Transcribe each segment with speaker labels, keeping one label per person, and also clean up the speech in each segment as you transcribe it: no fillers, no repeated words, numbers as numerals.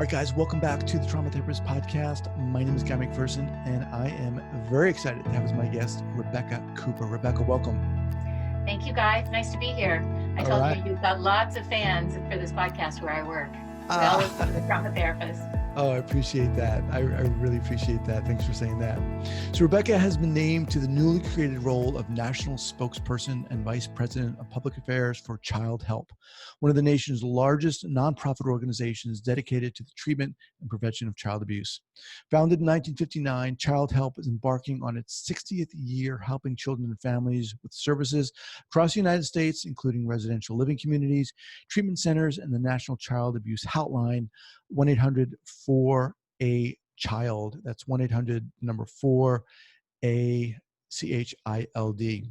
Speaker 1: All right, guys, welcome back to the Trauma Therapist Podcast. My name is Guy McPherson, and I am very excited to have as my guest, Rebecca Cooper. Rebecca, welcome.
Speaker 2: Thank you, Guy. It's nice to be here. I told you you've got lots of fans for this podcast where I work. We always love the trauma therapist.
Speaker 1: Oh, I appreciate that. I really appreciate that. Thanks for saying that. So Rebecca has been named to the newly created role of National Spokesperson and Vice President of Public Affairs for Childhelp, one of the nation's largest nonprofit organizations dedicated to the treatment and prevention of child abuse. Founded in 1959, Childhelp is embarking on its 60th year helping children and families with services across the United States, including residential living communities, treatment centers, and the National Child Abuse Hotline, 1-800-4A-CHILD. That's 1-800-4A-CHILD.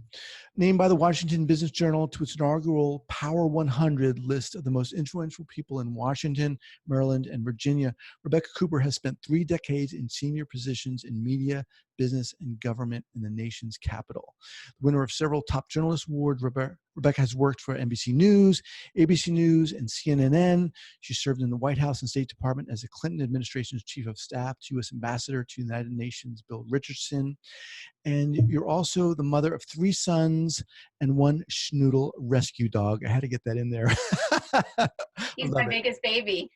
Speaker 1: Named by the Washington Business Journal to its inaugural Power 100 list of the most influential people in Washington, Maryland, and Virginia, Rebecca Cooper has spent 3 decades in senior positions in media, business, and government in the nation's capital. The winner of several top journalist awards, Rebecca has worked for NBC News, ABC News, and CNN. She served in the White House and State Department as the Clinton administration's chief of staff to U.S. Ambassador to the United Nations, Bill Richardson. And you're also the mother of 3 sons and 1 schnoodle rescue dog. I had to get that in there.
Speaker 2: He's my biggest baby.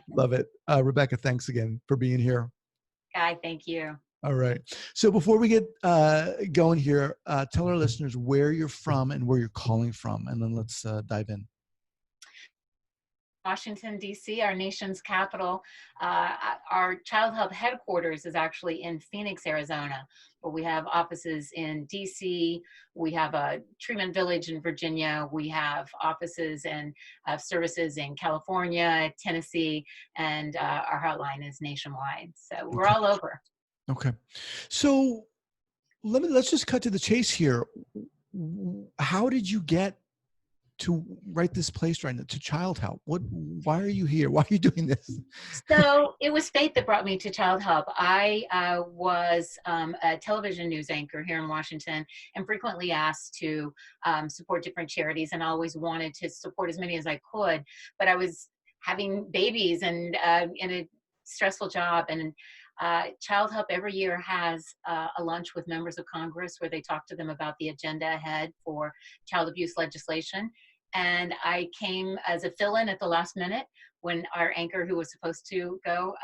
Speaker 1: Love it. Rebecca, thanks again for being here.
Speaker 2: Guy, thank you.
Speaker 1: All right. So before we get going here, tell our listeners where you're from and where you're calling from, and then let's dive in.
Speaker 2: Washington, D.C., our nation's capital. Our Childhelp headquarters is actually in Phoenix, Arizona, but we have offices in D.C., we have a treatment village in Virginia, we have offices and services in California, Tennessee, and our hotline is nationwide. So we're all over.
Speaker 1: Okay. So let's just cut to the chase here. How did you get to write this place right now, to Childhelp? Why are you here? Why are you doing this?
Speaker 2: So it was fate that brought me to Childhelp. I was a television news anchor here in Washington and frequently asked to support different charities, and I always wanted to support as many as I could, but I was having babies and in a stressful job. And Childhelp every year has a lunch with members of Congress where they talk to them about the agenda ahead for child abuse legislation. And I came as a fill-in at the last minute when our anchor who was supposed to go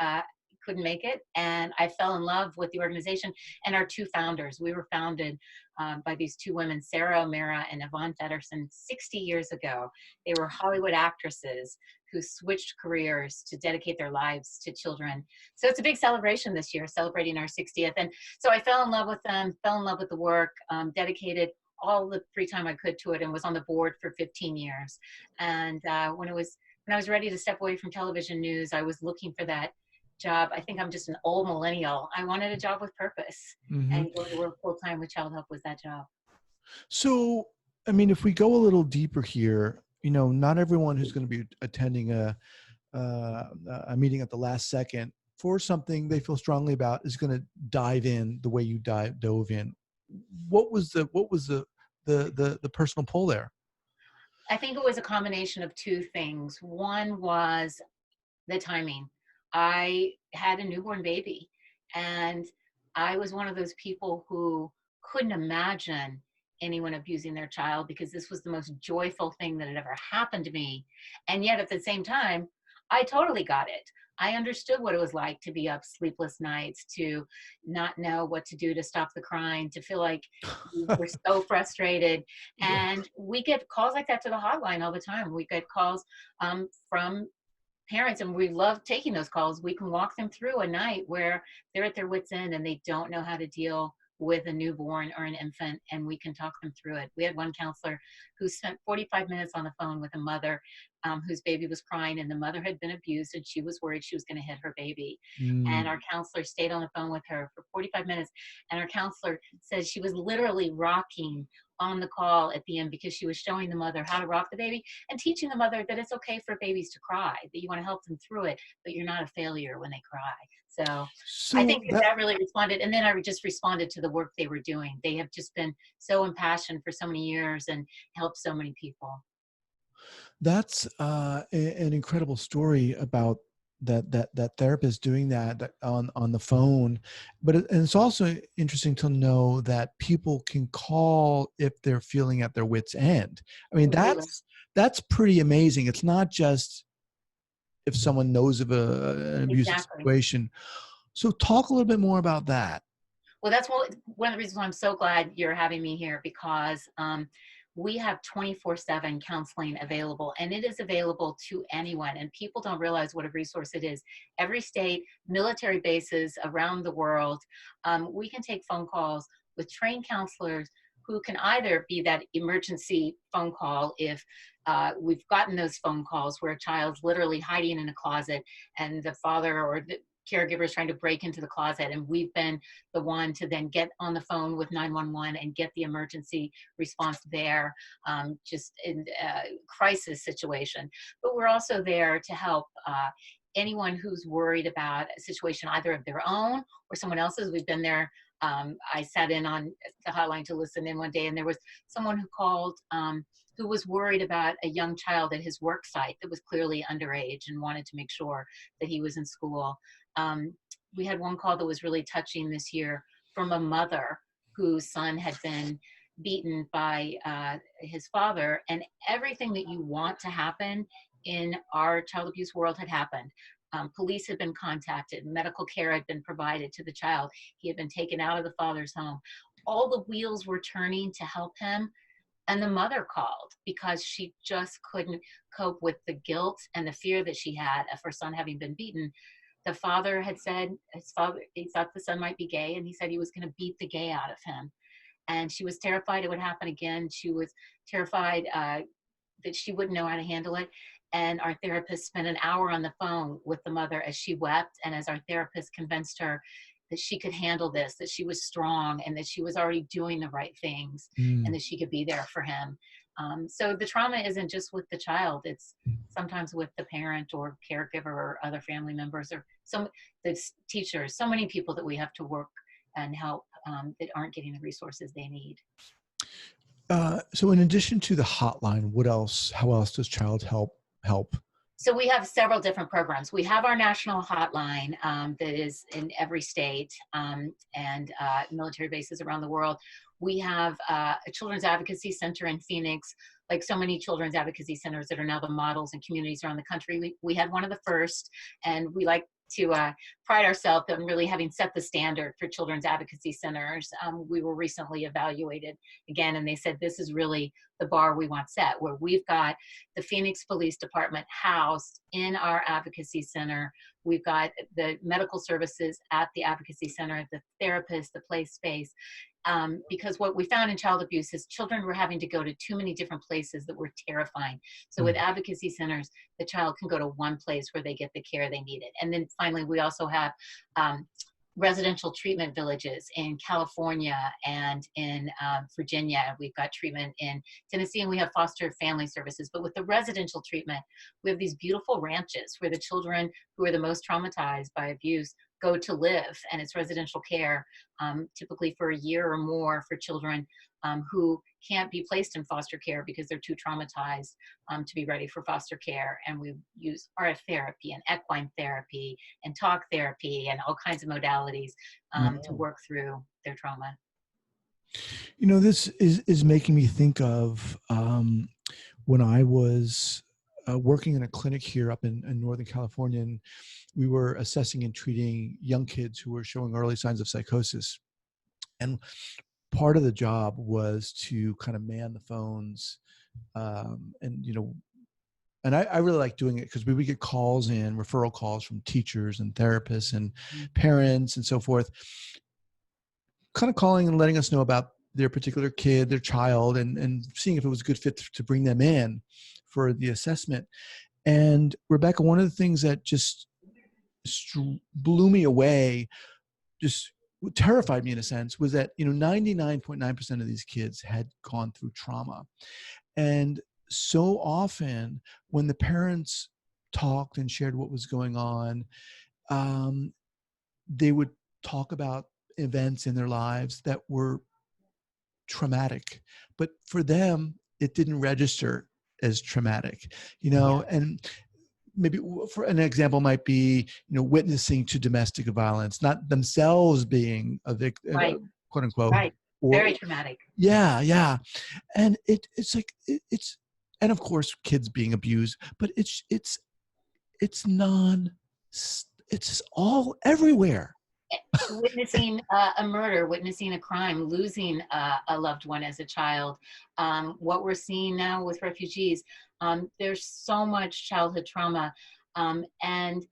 Speaker 2: couldn't make it. And I fell in love with the organization and our 2 founders. We were founded by these 2 women, Sarah O'Mara and Yvonne Feddersen, 60 years ago. They were Hollywood actresses who switched careers to dedicate their lives to children. So it's a big celebration this year, celebrating our 60th. And so I fell in love with them, fell in love with the work, dedicated all the free time I could to it, and was on the board for 15 years. And when I was ready to step away from television news, I was looking for that job. I think I'm just an old millennial. I wanted a job with purpose, and going to work full time with Childhelp was that job.
Speaker 1: So, I mean, if we go a little deeper here, not everyone who's going to be attending a meeting at the last second for something they feel strongly about is going to dive in the way you dove in. What was the personal pull there?
Speaker 2: I think it was a combination of 2 things. One was the timing. I had a newborn baby, and I was one of those people who couldn't imagine anyone abusing their child because this was the most joyful thing that had ever happened to me. And yet at the same time, I totally got it. I understood what it was like to be up sleepless nights, to not know what to do to stop the crying, to feel like we were so frustrated. And we get calls like that to the hotline all the time. We get calls from parents, and we love taking those calls. We can walk them through a night where they're at their wits' end and they don't know how to deal with a newborn or an infant, and we can talk them through it. We had one counselor who spent 45 minutes on the phone with a mother whose baby was crying, and the mother had been abused, and she was worried she was going to hit her baby. And our counselor stayed on the phone with her for 45 minutes, and our counselor says she was literally rocking on the call at the end because she was showing the mother how to rock the baby and teaching the mother that it's okay for babies to cry, that you want to help them through it, but you're not a failure when they cry. So I think that really responded. And then I just responded to the work they were doing. They have just been so impassioned for so many years and helped so many people.
Speaker 1: That's an incredible story about that therapist doing that on the phone. But and it's also interesting to know that people can call if they're feeling at their wit's end. I mean,
Speaker 2: Completely.
Speaker 1: that's pretty amazing. It's not just if someone knows of an abusive
Speaker 2: Exactly.
Speaker 1: situation. So talk a little bit more about that.
Speaker 2: Well, that's one of the reasons why I'm so glad you're having me here, because we have 24/7 counseling available, and it is available to anyone. And people don't realize what a resource it is. Every state, military bases around the world, we can take phone calls with trained counselors who can either be that emergency phone call if we've gotten those phone calls where a child's literally hiding in a closet and the father or the caregiver is trying to break into the closet, and we've been the one to then get on the phone with 911 and get the emergency response there, just in a crisis situation. But we're also there to help anyone who's worried about a situation either of their own or someone else's. We've been there. I sat in on the hotline to listen in one day, and there was someone who called who was worried about a young child at his work site that was clearly underage and wanted to make sure that he was in school. We had one call that was really touching this year from a mother whose son had been beaten by his father, and everything that you want to happen in our child abuse world had happened. Police had been contacted, medical care had been provided to the child. He had been taken out of the father's home. All the wheels were turning to help him. And the mother called because she just couldn't cope with the guilt and the fear that she had of her son having been beaten. The father had said he thought the son might be gay, and he said he was going to beat the gay out of him. And she was terrified it would happen again. She was terrified that she wouldn't know how to handle it. And our therapist spent an hour on the phone with the mother as she wept, and as our therapist convinced her that she could handle this, that she was strong, and that she was already doing the right things, and
Speaker 1: Mm.
Speaker 2: that she could be there for him. So the trauma isn't just with the child, it's sometimes with the parent or caregiver or other family members or the teachers, so many people that we have to work and help that aren't getting the resources they need.
Speaker 1: So in addition to the hotline, what else? How else does Childhelp help?
Speaker 2: So we have several different programs. We have our national hotline that is in every state and military bases around the world. We have a children's advocacy center in Phoenix, like so many children's advocacy centers that are now the models in communities around the country. We had one of the first, and we like to pride ourselves on really having set the standard for children's advocacy centers. We were recently evaluated again, and they said this is really the bar we want set, where we've got the Phoenix Police Department housed in our advocacy center. We've got the medical services at the advocacy center, the therapist, the play space. Because what we found in child abuse is children were having to go to too many different places that were terrifying. So with advocacy centers, the child can go to one place where they get the care they needed. And then finally, we also have residential treatment villages in California and in Virginia. We've got treatment in Tennessee, and we have foster family services. But with the residential treatment, we have these beautiful ranches where the children who are the most traumatized by abuse go to live, and it's residential care, typically for a year or more for children who can't be placed in foster care because they're too traumatized to be ready for foster care. And we use RF therapy and equine therapy and talk therapy and all kinds of modalities to
Speaker 1: Wow.
Speaker 2: work through their trauma.
Speaker 1: You know, this is making me think of when I was working in a clinic here up in Northern California, and we were assessing and treating young kids who were showing early signs of psychosis. And part of the job was to kind of man the phones, and I really like doing it because we would get calls in, referral calls from teachers and therapists and parents and so forth, kind of calling and letting us know about their particular kid, their child, and seeing if it was a good fit to bring them in for the assessment. And Rebecca, one of the things that just blew me away, just terrified me in a sense, was that 99.9% of these kids had gone through trauma. And so often when the parents talked and shared what was going on, they would talk about events in their lives that were traumatic, but for them, it didn't register as traumatic,
Speaker 2: Yeah.
Speaker 1: and maybe for an example might be, witnessing to domestic violence, not themselves being a victim,
Speaker 2: Right.
Speaker 1: quote unquote,
Speaker 2: Right.
Speaker 1: or
Speaker 2: Very traumatic.
Speaker 1: yeah. And it's like, it's, and of course kids being abused, but it's it's all everywhere.
Speaker 2: Witnessing a murder, witnessing a crime, losing a loved one as a child. What we're seeing now with refugees, there's so much childhood trauma. And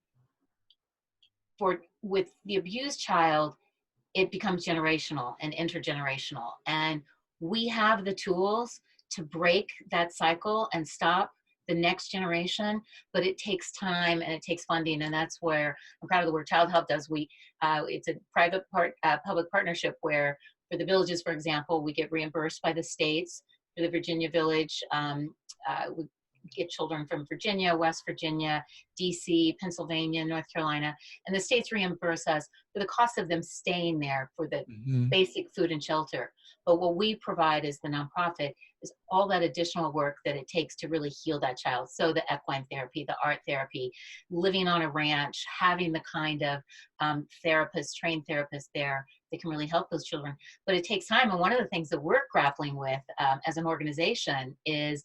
Speaker 2: with the abused child, it becomes generational and intergenerational. And we have the tools to break that cycle and stop the next generation, but it takes time and it takes funding. And that's where I'm proud of the work Childhelp does. It's a public partnership where for the villages, for example, we get reimbursed by the states. For the Virginia village, we get children from Virginia, West Virginia, DC, Pennsylvania, North Carolina, and the states reimburse us for the cost of them staying there for the basic food and shelter. But what we provide as the nonprofit is all that additional work that it takes to really heal that child. So the equine therapy, the art therapy, living on a ranch, having the kind of trained therapists there that can really help those children. But it takes time. And one of the things that we're grappling with as an organization is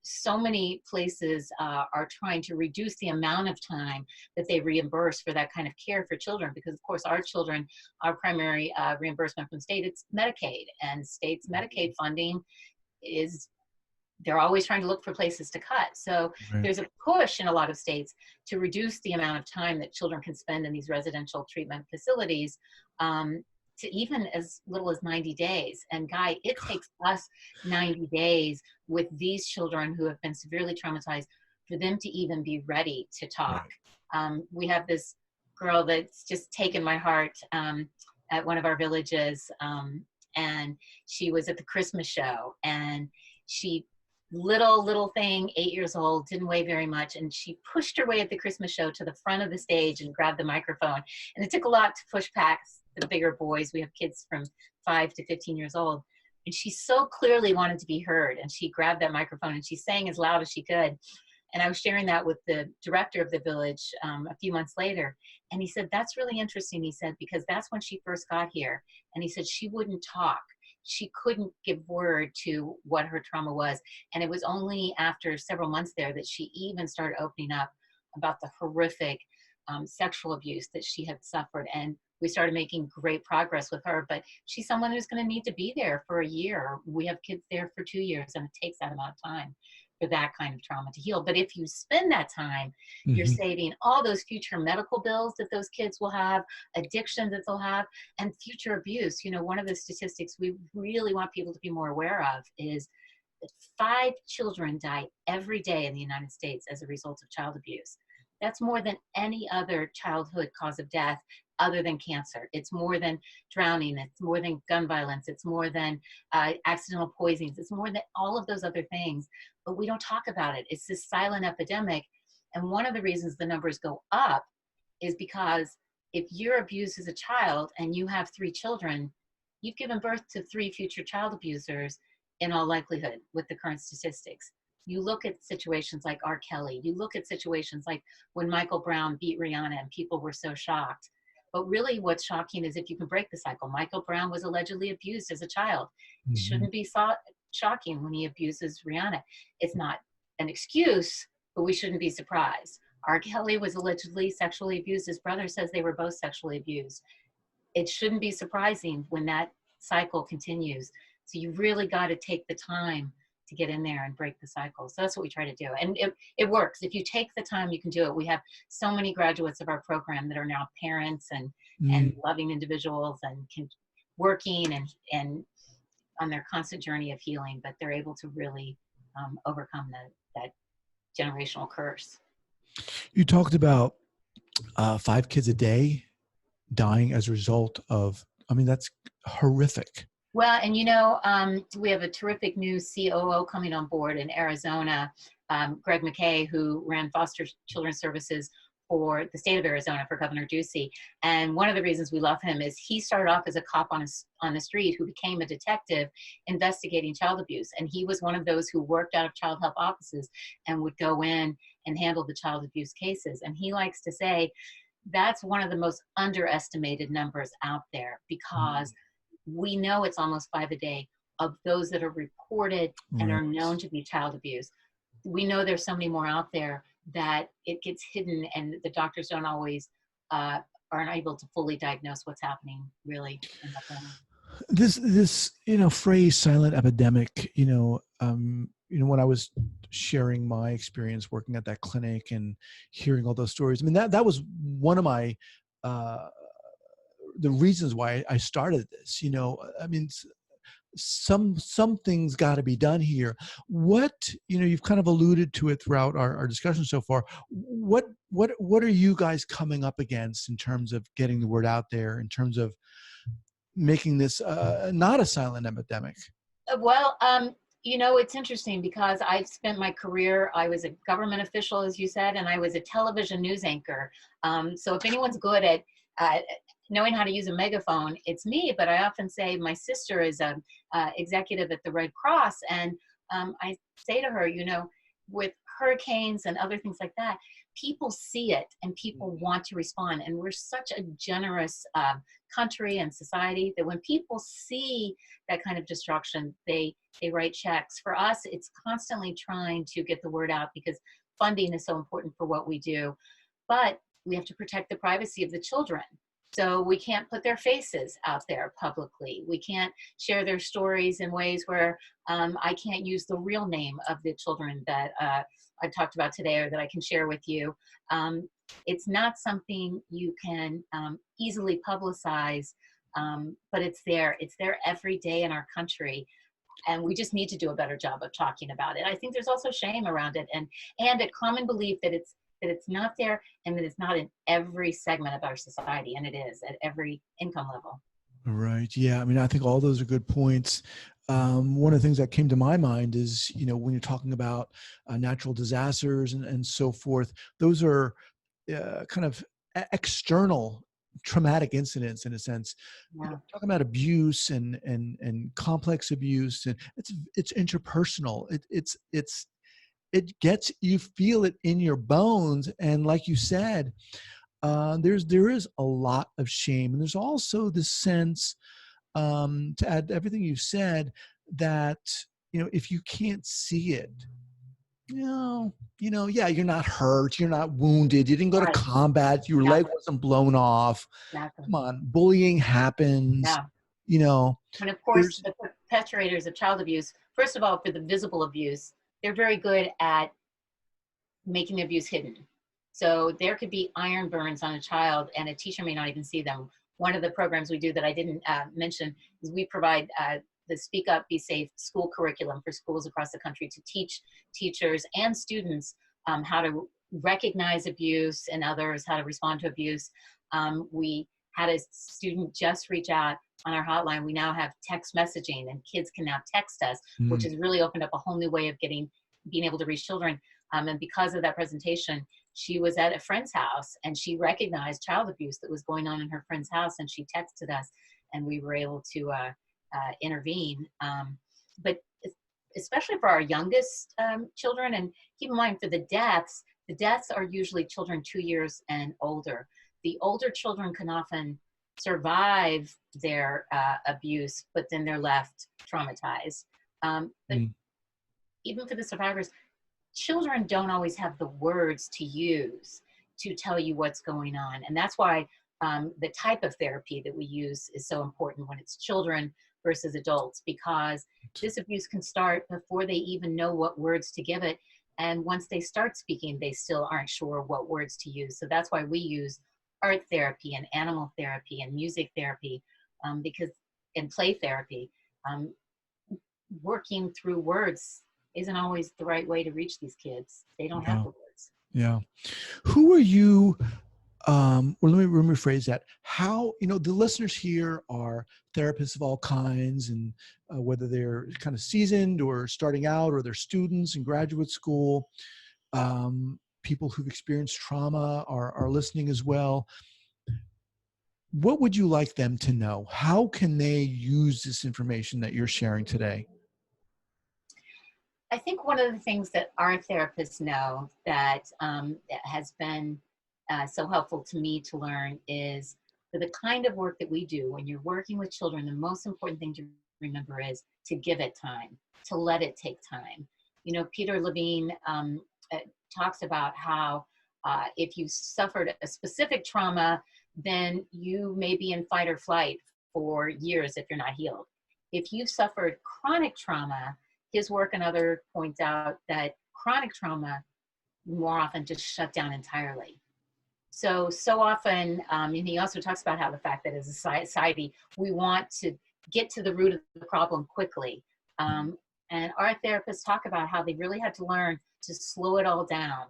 Speaker 2: so many places are trying to reduce the amount of time that they reimburse for that kind of care for children, because of course our primary reimbursement from the state, it's Medicaid, and state's Medicaid funding they're always trying to look for places to cut. So there's a push in a lot of states to reduce the amount of time that children can spend in these residential treatment facilities, to even as little as 90 days. And Guy, it takes us 90 days with these children who have been severely traumatized for them to even be ready to talk. We have this girl that's just taken my heart at one of our villages, and she was at the Christmas show, and she little thing, 8 years old, didn't weigh very much, and she pushed her way at the Christmas show to the front of the stage and grabbed the microphone. And it took a lot to push past the bigger boys. We have kids from 5 to 15 years old, and she so clearly wanted to be heard, and she grabbed that microphone and she sang as loud as she could. And I was sharing that with the director of the village a few months later, and he said, that's really interesting, he said, because that's when she first got here. And he said she wouldn't talk. She couldn't give word to what her trauma was. And it was only after several months there that she even started opening up about the horrific sexual abuse that she had suffered. And we started making great progress with her, but she's someone who's going to need to be there for a year. We have kids there for 2 years, and it takes that amount of time for that kind of trauma to heal. But if you spend that time, you're saving all those future medical bills that those kids will have, addiction that they'll have, and future abuse. One of the statistics we really want people to be more aware of is that 5 children die every day in the United States as a result of child abuse. That's more than any other childhood cause of death other than cancer. It's more than drowning. It's more than gun violence. It's more than accidental poisonings. It's more than all of those other things. But we don't talk about it. It's this silent epidemic. And one of the reasons the numbers go up is because if you're abused as a child and you have 3 children, you've given birth to 3 future child abusers in all likelihood with the current statistics. You look at situations like R. Kelly. You look at situations like when Michael Brown beat Rihanna and people were so shocked. But really what's shocking is if you can break the cycle. Michael Brown was allegedly abused as a child. It shouldn't be shocking when he abuses Rihanna. It's not an excuse, but we shouldn't be surprised. R. Kelly was allegedly sexually abused. His brother says they were both sexually abused. It shouldn't be surprising when that cycle continues. So you really got to take the time to get in there and break the cycle. So that's what we try to do. And it works. If you take the time, you can do it. We have so many graduates of our program that are now parents and loving individuals and working and on their constant journey of healing, but they're able to really overcome that generational curse.
Speaker 1: You talked about 5 kids a day dying as a result of, that's horrific.
Speaker 2: Well, and we have a terrific new COO coming on board in Arizona, Greg McKay, who ran foster children's services for the state of Arizona for Governor Ducey. And one of the reasons we love him is he started off as a cop on the street who became a detective investigating child abuse. And he was one of those who worked out of Childhelp offices and would go in and handle the child abuse cases. And he likes to say that's one of the most underestimated numbers out there, because we know it's almost 5 a day of those that are reported and
Speaker 1: Right.
Speaker 2: are known to be child abuse. We know there's so many more out there that it gets hidden, and the doctors don't always aren't able to fully diagnose what's happening really in the family.
Speaker 1: This phrase silent epidemic, when I was sharing my experience working at that clinic and hearing all those stories, I mean, that was one of my the reasons why I started this. I mean, some things got to be done here. What, you've kind of alluded to it throughout our discussion so far. What are you guys coming up against in terms of getting the word out there, in terms of making this not a silent epidemic?
Speaker 2: Well, it's interesting because I've spent my career, I was a government official, as you said, and I was a television news anchor. So if anyone's good at knowing how to use a megaphone, it's me. But I often say my sister is a executive at the Red Cross. And I say to her, with hurricanes and other things like that, people see it and people want to respond. And we're such a generous country and society that when people see that kind of destruction, they write checks. For us, it's constantly trying to get the word out because funding is so important for what we do. But we have to protect the privacy of the children. So we can't put their faces out there publicly. We can't share their stories in ways where I can't use the real name of the children that I've talked about today or that I can share with you. It's not something you can easily publicize, but it's there. It's there every day in our country. And we just need to do a better job of talking about it. I think there's also shame around it and a common belief that it's not there and that it's not in every segment of our society, and it is at every income level.
Speaker 1: Right. Yeah. I mean, I think all those are good points. One of the things that came to my mind is, when you're talking about natural disasters and so forth, those are kind of external traumatic incidents in a sense.
Speaker 2: Yeah.
Speaker 1: Talking about abuse and complex abuse, and it's interpersonal. It gets, you feel it in your bones. And like you said, there is a lot of shame. And there's also this sense, to add to everything you've said, that, if you can't see it, yeah, you're not hurt, you're not wounded, you didn't go to
Speaker 2: Right.
Speaker 1: combat, your leg
Speaker 2: Exactly.
Speaker 1: wasn't blown off.
Speaker 2: Exactly.
Speaker 1: Come on, bullying happens,
Speaker 2: Yeah. And of course,
Speaker 1: there's,
Speaker 2: the perpetrators of child abuse, first of all, for the visible abuse, they're very good at making the abuse hidden. So there could be iron burns on a child and a teacher may not even see them. One of the programs we do that I didn't mention is we provide the Speak Up, Be Safe school curriculum for schools across the country to teach teachers and students how to recognize abuse and others, how to respond to abuse. We had a student just reach out on our hotline. We now have text messaging and kids can now text us, which has really opened up a whole new way of being able to reach children. And because of that presentation, she was at a friend's house and she recognized child abuse that was going on in her friend's house, and she texted us and we were able to intervene. But especially for our youngest children, and keep in mind for the deaths are usually children 2 years and older. The older children can often survive their abuse, but then they're left traumatized. But even for the survivors, children don't always have the words to use to tell you what's going on. And that's why the type of therapy that we use is so important when it's children versus adults, because this abuse can start before they even know what words to give it. And once they start speaking, they still aren't sure what words to use. So that's why we use art therapy and animal therapy and music therapy, and play therapy. Working through words isn't always the right way to reach these kids. They don't have the words.
Speaker 1: Yeah. Who are you? Well, let me rephrase that. How, the listeners here are therapists of all kinds, and whether they're kind of seasoned or starting out, or they're students in graduate school, people who've experienced trauma are listening as well. What would you like them to know? How can they use this information that you're sharing today?
Speaker 2: I think one of the things that our therapists know that has been so helpful to me to learn is for the kind of work that we do, when you're working with children, the most important thing to remember is to give it time, to let it take time. You know, Peter Levine uh, talks about how if you suffered a specific trauma, then you may be in fight or flight for years if you're not healed. If you've suffered chronic trauma, his work and other points out that chronic trauma more often just shut down entirely. So often, and he also talks about how the fact that as a society, we want to get to the root of the problem quickly. And our therapists talk about how they really had to learn to slow it all down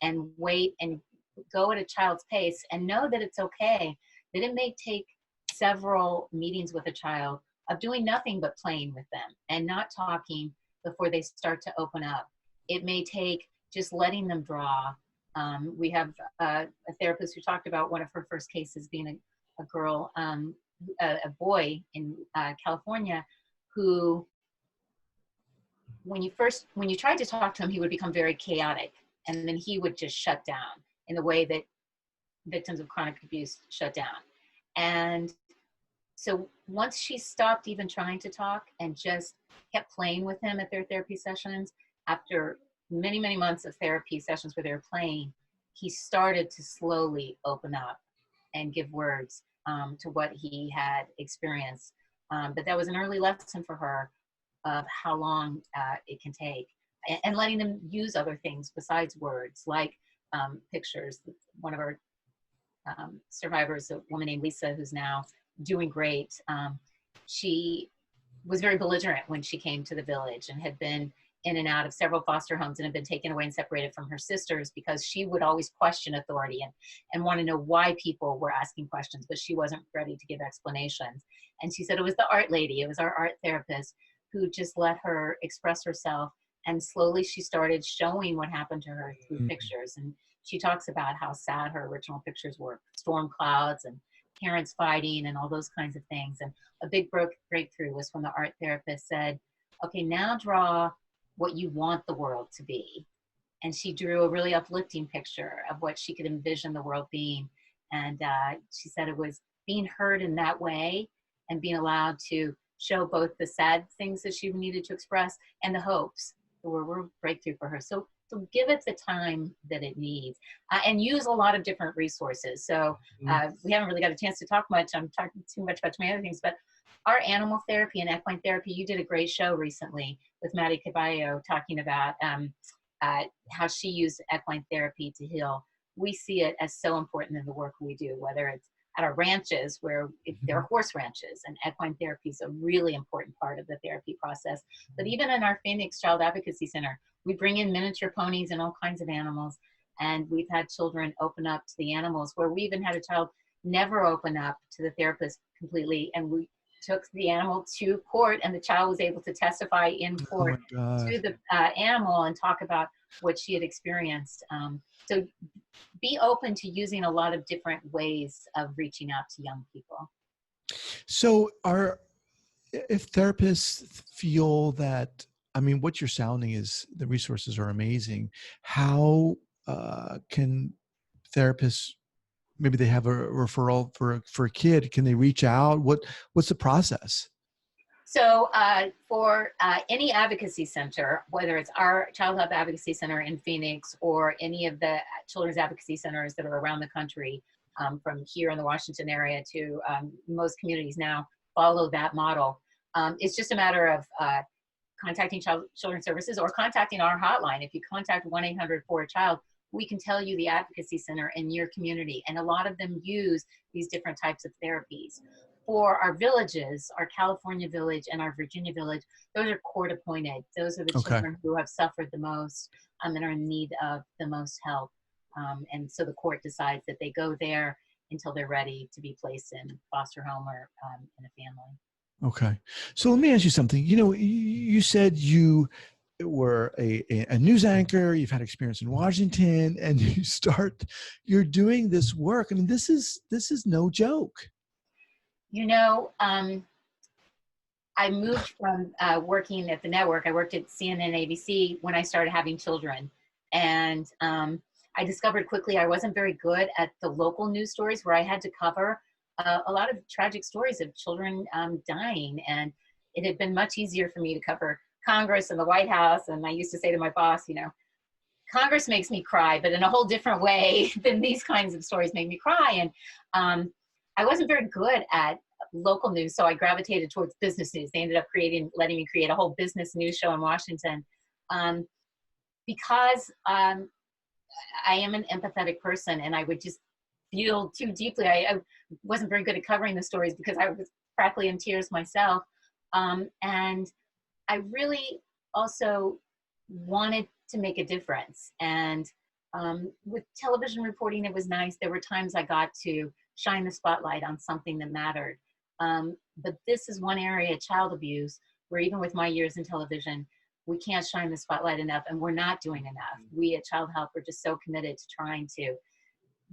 Speaker 2: and wait and go at a child's pace and know that it's okay, that it may take several meetings with a child of doing nothing but playing with them and not talking before they start to open up. It may take just letting them draw. We have a therapist who talked about one of her first cases being a girl, a boy in California, who, when you tried to talk to him, he would become very chaotic, and then he would just shut down in the way that victims of chronic abuse shut down. And so once she stopped even trying to talk and just kept playing with him at their therapy sessions, after many, many months of therapy sessions where they were playing, he started to slowly open up and give words to what he had experienced. But that was an early lesson for her of how long it can take, and letting them use other things besides words, like pictures. One of our survivors, a woman named Lisa, who's now doing great, she was very belligerent when she came to the village and had been in and out of several foster homes and had been taken away and separated from her sisters because she would always question authority and want to know why people were asking questions, but she wasn't ready to give explanations. And she said it was the art lady, it was our art therapist, who just let her express herself. And slowly she started showing what happened to her through pictures. And she talks about how sad her original pictures were, storm clouds and parents fighting and all those kinds of things. And a big breakthrough was when the art therapist said, okay, now draw what you want the world to be. And she drew a really uplifting picture of what she could envision the world being. And she said it was being heard in that way and being allowed to show both the sad things that she needed to express and the hopes that were a breakthrough for her. So give it the time that it needs, and use a lot of different resources. So we haven't really got a chance to talk much. I'm talking too much about my other things, but our animal therapy and equine therapy, you did a great show recently with Maddie Caballo talking about how she used equine therapy to heal. We see it as so important in the work we do, whether it's at our ranches where there are horse ranches, and equine therapy is a really important part of the therapy process. But even in our Phoenix Child Advocacy Center, we bring in miniature ponies and all kinds of animals. And we've had children open up to the animals, where we even had a child never open up to the therapist completely. And we took the animal to court, and the child was able to testify in court to the animal and talk about what she had experienced. So be open to using a lot of different ways of reaching out to young people.
Speaker 1: So if therapists feel that, I mean, what you're sounding is the resources are amazing. How can therapists, maybe they have a referral for a kid, can they reach out? What's the process?
Speaker 2: So for any advocacy center, whether it's our Childhelp Advocacy Center in Phoenix or any of the children's advocacy centers that are around the country, from here in the Washington area to most communities now follow that model. It's just a matter of contacting Children's Services or contacting our hotline. If you contact 1-800-4-CHILD, we can tell you the advocacy center in your community. And a lot of them use these different types of therapies. For our villages, our California village and our Virginia village, those are court appointed. Those are the children who have suffered the most and are in need of the most help. And so the court decides that they go there until they're ready to be placed in foster home or in a family. Okay.
Speaker 1: So let me ask you something. You know, you said you were a news anchor, you've had experience in Washington, and you're doing this work. I mean, this is no joke.
Speaker 2: You know, I moved from working at the network. I worked at CNN, ABC when I started having children. And I discovered quickly I wasn't very good at the local news stories where I had to cover a lot of tragic stories of children dying. And it had been much easier for me to cover Congress and the White House. And I used to say to my boss, Congress makes me cry, but in a whole different way than these kinds of stories make me cry. And I wasn't very good at local news, so I gravitated towards business news. They ended up letting me create a whole business news show in Washington. Because I am an empathetic person, and I would just feel too deeply. I wasn't very good at covering the stories because I was practically in tears myself. And I really also wanted to make a difference. And with television reporting, it was nice. There were times I got to shine the spotlight on something that mattered. But this is one area, child abuse, where even with my years in television, we can't shine the spotlight enough, and we're not doing enough. We at Childhelp are just so committed to trying to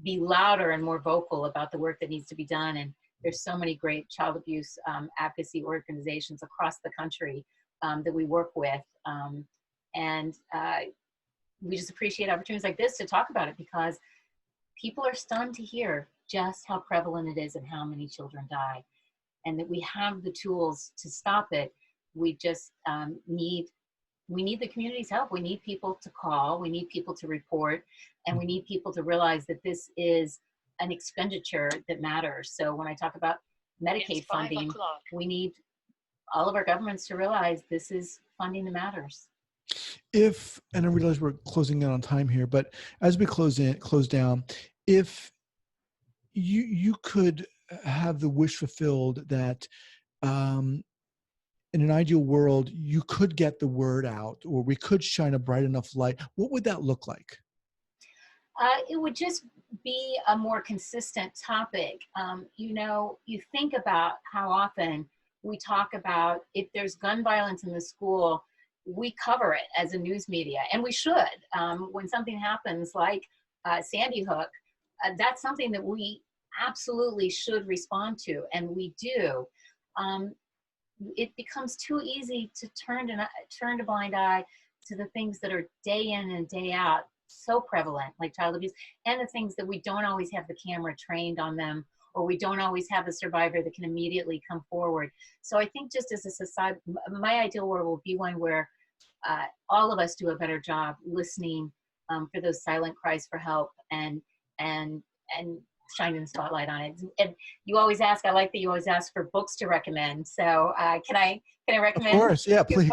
Speaker 2: be louder and more vocal about the work that needs to be done. And there's so many great child abuse advocacy organizations across the country that we work with. And we just appreciate opportunities like this to talk about it, because people are stunned to hear just how prevalent it is and how many children die, and that we have the tools to stop it. We just need the community's help. We need people to call, we need people to report, and we need people to realize that this is an expenditure that matters. So when I talk about Medicaid funding, we need all of our governments to realize this is funding that matters.
Speaker 1: And I realize we're closing in on time here, but as we close down, if you could have the wish fulfilled that in an ideal world, you could get the word out, or we could shine a bright enough light, what would that look like?
Speaker 2: It would just be a more consistent topic. You think about how often we talk about if there's gun violence in the school, we cover it as a news media, and we should. When something happens like Sandy Hook, that's something that we absolutely should respond to, and we do. It becomes too easy to turn a blind eye to the things that are day in and day out so prevalent, like child abuse, and the things that we don't always have the camera trained on them, or we don't always have a survivor that can immediately come forward. So I think just as a society, my ideal world will be one where all of us do a better job listening for those silent cries for help and shining the spotlight on it. And you always ask, I like that you always ask for books to recommend. So can I recommend?
Speaker 1: Of course, yeah, please.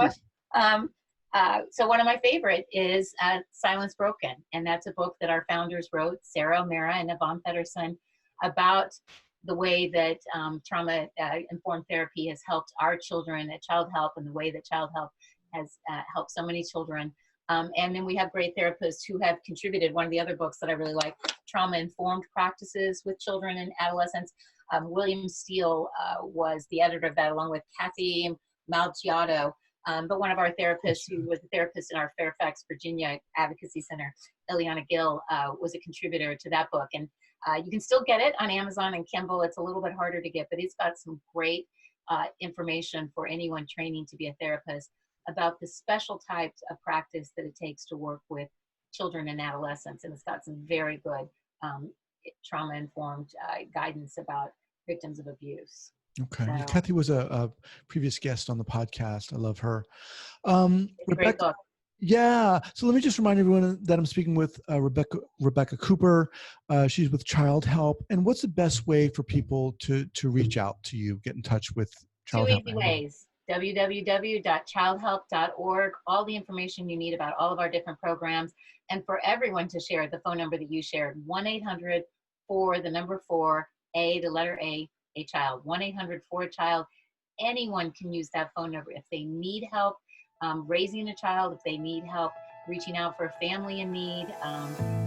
Speaker 2: So one of my favorite is Silence Broken. And that's a book that our founders wrote, Sarah O'Mara and Yvonne Pedersen, about the way that trauma-informed therapy has helped our children at Childhelp, and the way that Childhelp has helped so many children. And then we have great therapists who have contributed. One of the other books that I really like, Trauma-Informed Practices with Children and Adolescents. William Steele was the editor of that, along with Kathy Malgiato. But one of our therapists, who was a therapist in our Fairfax, Virginia Advocacy Center, Eliana Gill, was a contributor to that book. And you can still get it on Amazon and Kindle. It's a little bit harder to get, but it's got some great information for anyone training to be a therapist about the special types of practice that it takes to work with children and adolescents. And it's got some very good trauma-informed guidance about victims of abuse.
Speaker 1: Okay.
Speaker 2: So,
Speaker 1: Kathy was a previous guest on the podcast. I love her.
Speaker 2: It's a great book.
Speaker 1: Yeah. So let me just remind everyone that I'm speaking with Rebecca Cooper. She's with Childhelp. And what's the best way for people to reach out to you, get in touch with Childhelp?
Speaker 2: 2 easy ways. www.childhelp.org. All the information you need about all of our different programs. And for everyone to share the phone number that you shared, 1-800-4-A-CHILD, 1-800-4-CHILD. Anyone can use that phone number if they need help raising a child, if they need help reaching out for a family in need,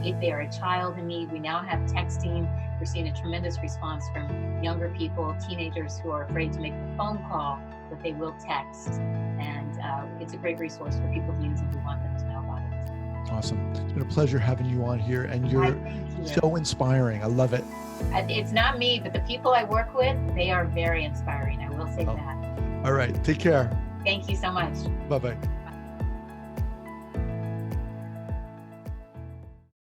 Speaker 2: if they are a child in need. We now have texting. We're seeing a tremendous response from younger people, teenagers who are afraid to make the phone call, but they will text. And it's a great resource for people to use if we want them to know about it.
Speaker 1: Awesome. It's been a pleasure having you on here, and you're so inspiring. I love it.
Speaker 2: It's not me, but the people I work with, they are very inspiring. I will say that.
Speaker 1: All right. Take care.
Speaker 2: Thank you so much.
Speaker 1: Bye-bye.